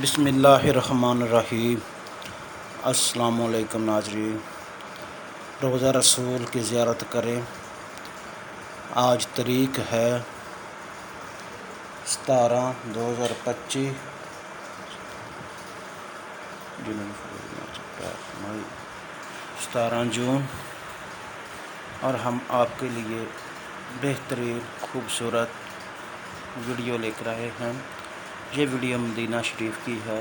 بسم اللہ الرحمن الرحیم۔ السلام علیکم ناظرین، روزہ رسول کی زیارت کریں۔ آج تاریخ ہے 17/2025 17 جون، اور ہم آپ کے لیے بہترین خوبصورت ویڈیو لے کر آئے ہیں۔ یہ ویڈیو مدینہ شریف کی ہے۔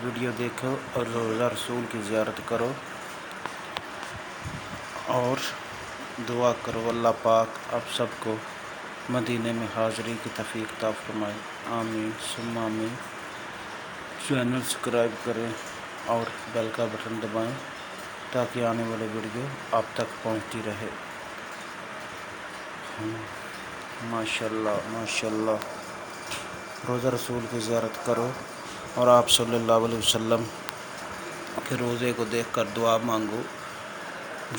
ویڈیو دیکھو اور روزہ رسول کی زیارت کرو اور دعا کرو اللہ پاک آپ سب کو مدینہ میں حاضری کی توفیق عطا فرمائے، آمین ثم آمین۔ چینل سبسکرائب کریں اور بیل کا بٹن دبائیں تاکہ آنے والے ویڈیو آپ تک پہنچتی رہے۔ ماشاءاللہ ماشاءاللہ، روزہ رسول کی زیارت کرو اور آپ صلی اللہ علیہ وسلم کے روزے کو دیکھ کر دعا مانگو۔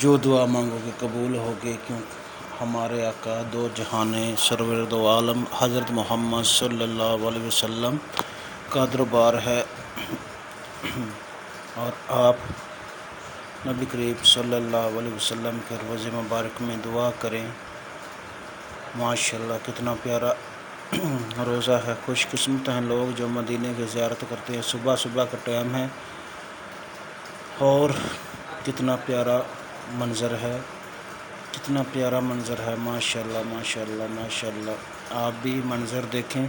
جو دعا مانگو گے قبول ہوگی، کیونکہ ہمارے آقا دو جہان سرور دو عالم حضرت محمد صلی اللہ علیہ وسلم کا دربار ہے، اور آپ نبی کریم صلی اللہ علیہ وسلم کے روزے مبارک میں دعا کریں۔ ماشاءاللہ کتنا پیارا روزہ ہے۔ خوش قسمت ہیں لوگ جو مدینہ کی زیارت کرتے ہیں۔ صبح صبح کا ٹائم ہے اور کتنا پیارا منظر ہے، کتنا پیارا منظر ہے۔ ماشاءاللہ ماشاءاللہ ماشاءاللہ، آپ بھی منظر دیکھیں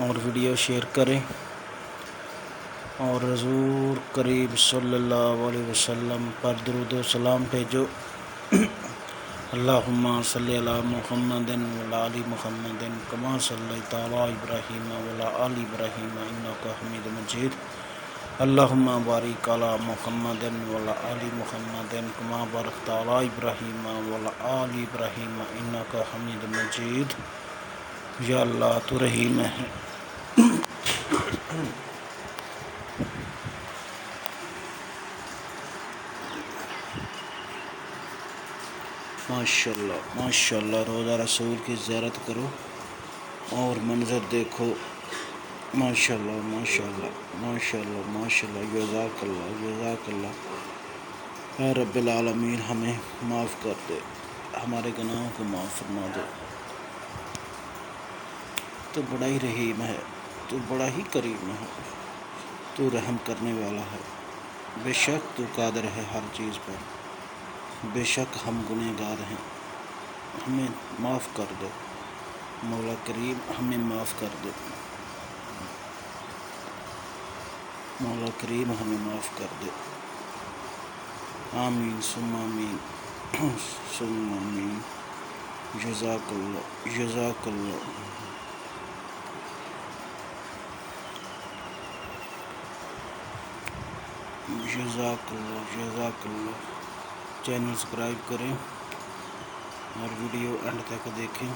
اور ویڈیو شیئر کریں اور حضور کریم صلی اللہ علیہ وسلم پر درود و سلام بھیجو۔ اللہم صلی علی محمد وعلی آل محمد کما صلیت علی ابراہیم وعلی آل ابراہیم انک حمید مجید۔ اللہم بارک علی محمد وعلی آل محمد کما بارکت علی ابراہیم وعلی آل ابراہیم انک حمید مجید۔ یا اللہ تو رحیم ہے۔ ماشاءاللہ ماشاءاللہ، روزہ رسول کی زیارت کرو اور منظر دیکھو۔ ماشاءاللہ ماشاءاللہ ماشاءاللہ ماشاءاللہ، جزاک اللہ جزاک اللہ۔ اے رب العالمین ہمیں معاف کر دے، ہمارے گناہوں کو معاف فرما دے۔ تو بڑا ہی رحیم ہے، تو بڑا ہی کریم ہے، تو رحم کرنے والا ہے۔ بے شک تو قادر ہے ہر چیز پر، بے شک ہم گنہگار ہیں، ہمیں معاف کر دو مولا کریم، ہمیں معاف کر دو مولا کریم، ہمیں معاف کر دے، آمین ثم آمین ثم آمین۔ جزاک اللہ جزاک اللہ۔ جزاک اللہ جزاک اللہ۔ چینل سبسکرائب کریں اور ویڈیو اینڈ تک دیکھیں۔